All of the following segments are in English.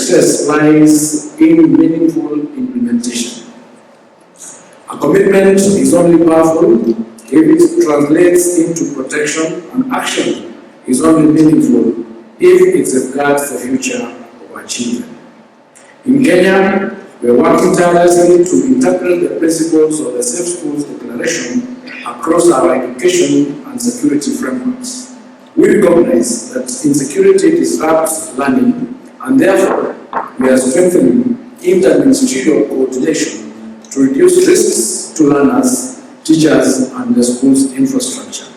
success lies in meaningful implementation. A commitment is only powerful if it translates into protection, and action is only meaningful if it safeguards the future of our children. In Kenya, we are working tirelessly to interpret the principles of the Safe Schools Declaration across our education and security frameworks. We recognize that insecurity disrupts learning, and therefore we are strengthening inter-ministerial coordination to reduce risks to learners, teachers, and the school's infrastructure.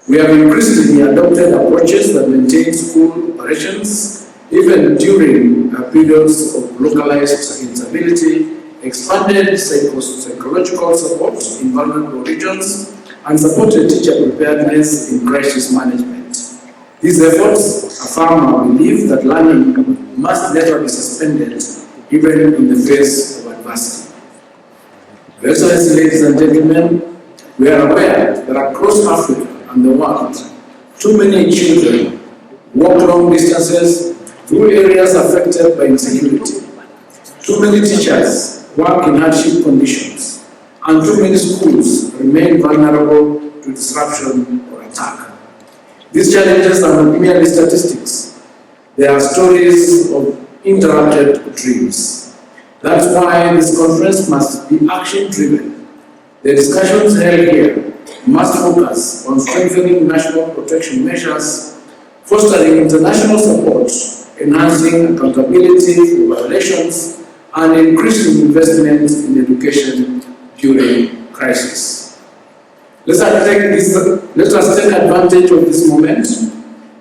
We have increasingly adopted approaches that maintain school operations even during periods of localized instability, expanded psychological support in vulnerable regions, and supported teacher preparedness in crisis management. These efforts affirm our belief that learning must never be suspended, even in the face of adversity. Your Excellency, ladies and gentlemen, we are aware that across Africa and the world, too many children walk long distances through areas affected by insecurity. Too many teachers work in hardship conditions, and too many schools remain vulnerable to disruption or attack. These challenges are not merely statistics. They are stories of interrupted dreams. That's why this conference must be action-driven. The discussions held here must focus on strengthening national protection measures, fostering international support, enhancing accountability for violations, and increasing investment in education during crisis. Let us take advantage of this moment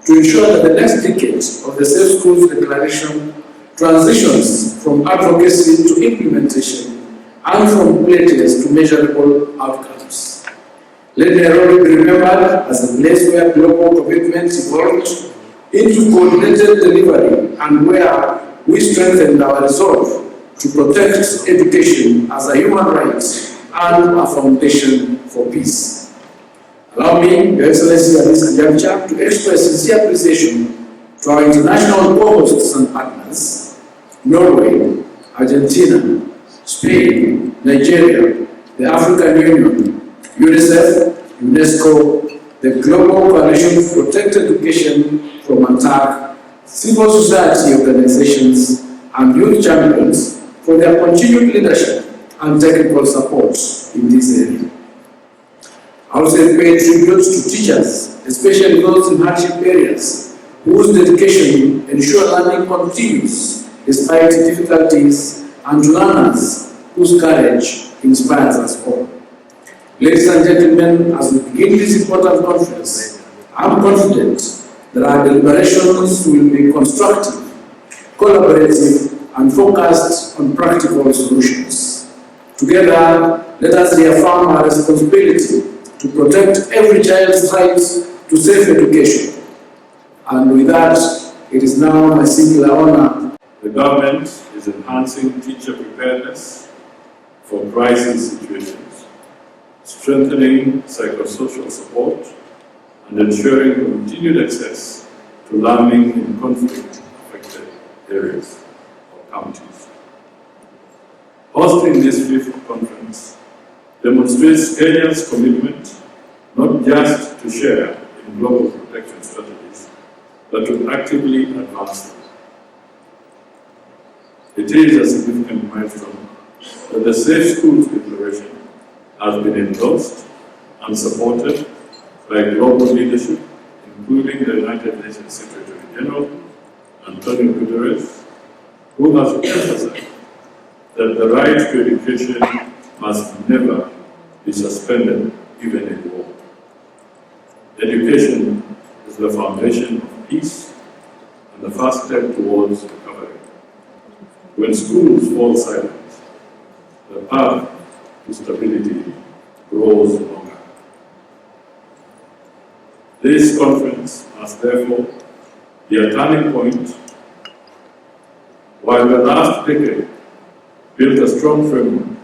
to ensure that the next decade of the Safe Schools Declaration transitions from advocacy to implementation and from pledges to measurable outcomes. Let Nairobi be remembered as a place where global commitments evolved into coordinated delivery and where we strengthened our resolve to protect education as a human right and a foundation for peace. Allow me, Your Excellency, at this juncture, to express sincere appreciation to our international co-hosts and partners, Norway, Argentina, Spain, Nigeria, the African Union, UNICEF, UNESCO, the Global Coalition to Protect Education from Attack, civil society organizations, and youth champions for their continued leadership and technical support in this area. I also pay tribute to teachers, especially those in hardship areas, whose dedication ensures learning continues despite difficulties, and to learners whose courage inspires us all. Ladies and gentlemen, as we begin this important conference, I'm confident that our deliberations will be constructive, collaborative, and focused on practical solutions. Together, let us reaffirm our responsibility to protect every child's right to safe education. And with that, it is now my singular honor. The government is enhancing teacher preparedness for crisis situations, strengthening psychosocial support, and ensuring continued access to learning in conflict-affected areas or counties. Hosting this fifth conference demonstrates Kenya's commitment not just to share in global protection strategies, but to actively advance them. It is a significant milestone that the Safe Schools Declaration has been endorsed and supported by global leadership, including the United Nations Secretary General, Antonio Guterres, who has emphasized that the right to education must never be suspended, even in war. Education is the foundation of peace and the first step towards recovery. When schools fall silent, the path to stability grows longer. This conference must therefore be a turning point. While the last decade built a strong framework,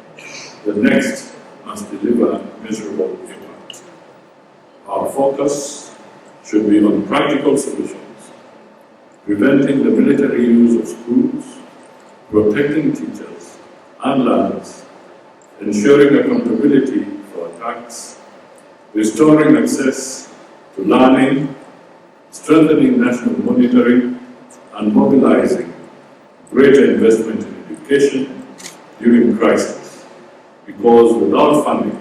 the next must deliver measurable impact. Our focus should be on practical solutions, preventing the military use of of schools, protecting teachers and learners, ensuring accountability for attacks, restoring access to learning, strengthening national monitoring, and mobilizing greater investment in education during crisis, because without funding,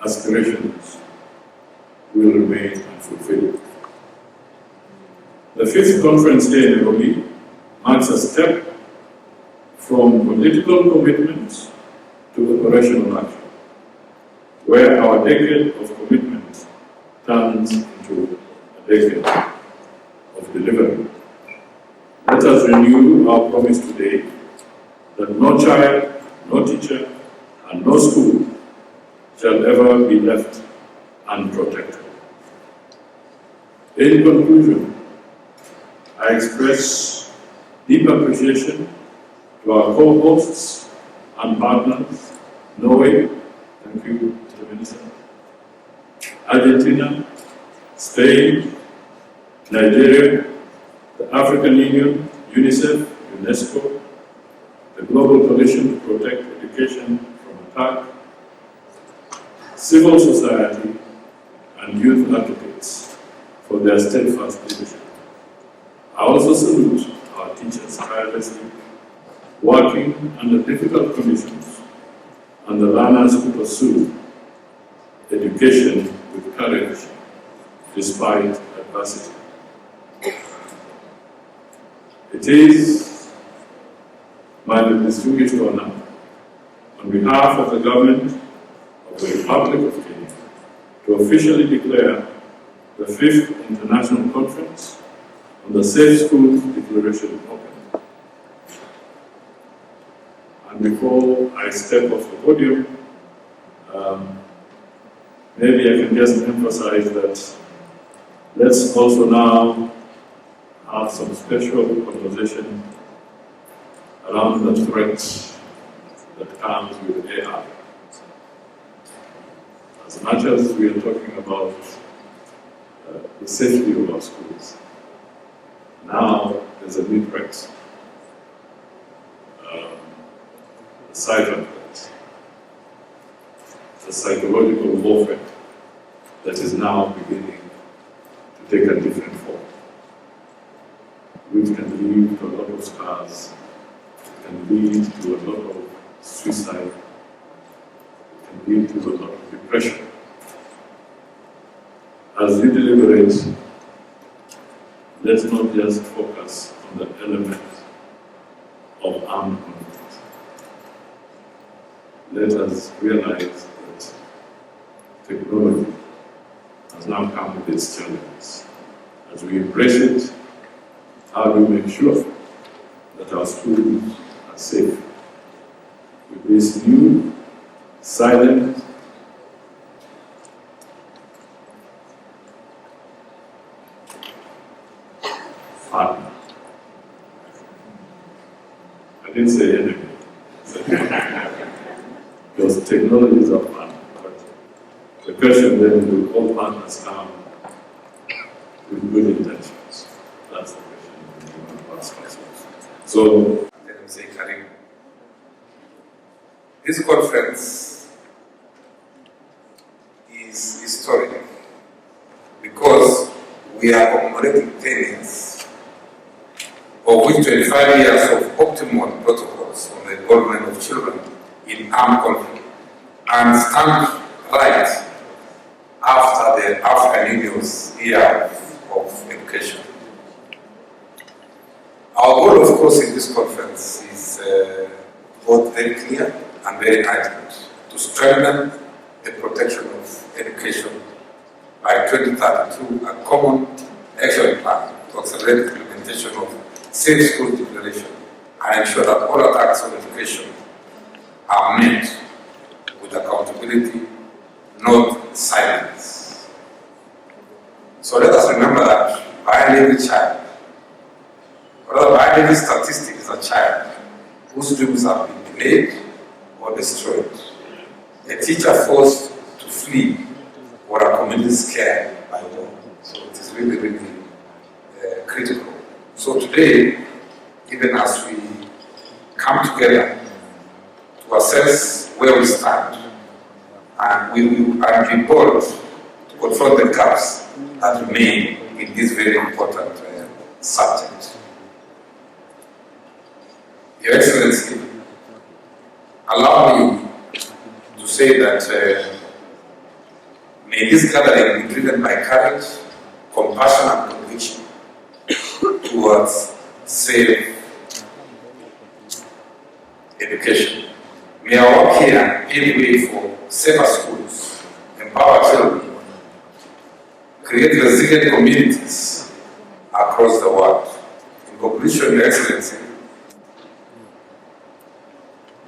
aspirations will remain unfulfilled. The fifth conference here in Nairobi marks a step from political commitments to operational action, where our decade of commitment turns into a decade of delivery. Let us renew our promise today that no child, no teacher, and no school shall ever be left unprotected. In conclusion, I express deep appreciation to our co-hosts and partners, Norway, thank you, Mr. Minister, Argentina, Spain, Nigeria, the African Union, UNICEF, UNESCO, the Global Coalition to Protect Education from Attack, civil society, and youth advocates for their steadfast leadership. I also salute our teachers tirelessly, working under difficult conditions, and the learners who pursue education with courage despite adversity. It is my distinguished honor, on behalf of the government of the Republic of Kenya, to officially declare the 5th International Conference on the Safe Schools Declaration open. And before I step off the podium, maybe I can just emphasize that let's also now have some special conversation around the threats that comes with AI. As much as we are talking about the safety of our schools, now there's a new threat, the cyber threat, the psychological warfare that is now beginning to take a different form, which can lead to a lot of scars, it can lead to a lot of suicide, it can lead to a lot of depression. As you deliberate, let's not just focus on the element of armed conflict. Let us realize that technology has now come with its challenges. As we embrace it, how do we make sure that our schools are safe with this new, silent, partner? I didn't say enemy. Because technology is our partner. But the question then, will all partners come with good intentions? That's the question we want to ask ourselves. So, let me say, Karim, this conference is historic because we are commemorating 10 years, of which 25 years of optimal protocols on the involvement of children in armed conflict, and stand right after the African Union's year of education. Our goal, of course, in this conference is both very clear and very urgent: to strengthen the protection of education by 2032, a common action plan to accelerate the implementation of Safe School Declaration and ensure that all attacks on education are met with accountability, not silence. So let us remember that behind every child, or rather behind every statistic, is a child whose dreams have been delayed or destroyed, a teacher forced to flee, or a community scared by war. So it is really, really critical. So today, it even as we come together to assess where we stand, and we will be bold to confront the gaps that remain in this very important subject. Your Excellency, allow me to say that may this gathering be driven by courage, compassion, and conviction towards safe education. May our work here pave way for safer schools, empower children, create resilient communities across the world. In conclusion, Your Excellency,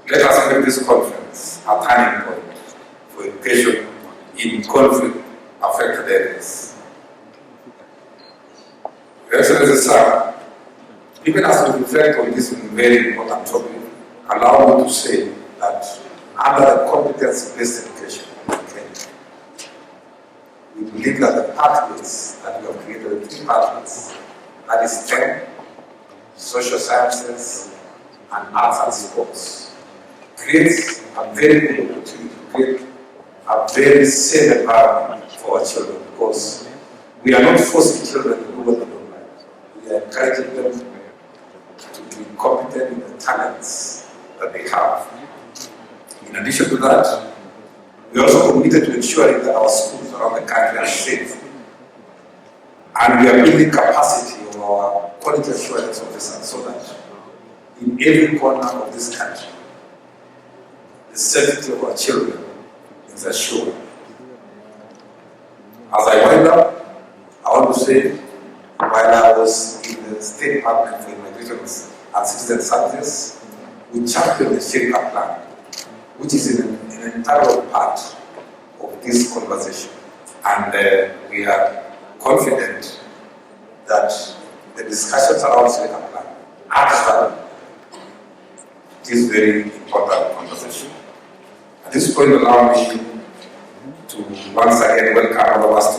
let us make this conference a turning point for education in conflict-affected areas. Your Excellency, sir, even as we reflect on this very important topic, allow me to say that under the competence-based education in Kenya, we believe that the pathways that we have created, the 3 pathways, that is STEM, social sciences, and arts and sports, creates a very good opportunity to create a very safe environment for our children, because we are not forcing children to do what they don't like. We are encouraging them to be competent in the talents that they have. In addition to that, we are also committed to ensuring that our schools around the country are safe. And we are building capacity of our quality assurance officers so that in every corner of this country, the safety of our children is assured. As I wind up, I want to say, while I was in the State Department for Immigration and Citizen Services, we championed the Shirika Plan, which is an integral part of this conversation. And we are confident that the discussions around Shirika Plan answer this very important conversation. At this point, allow me to once again welcome all of us to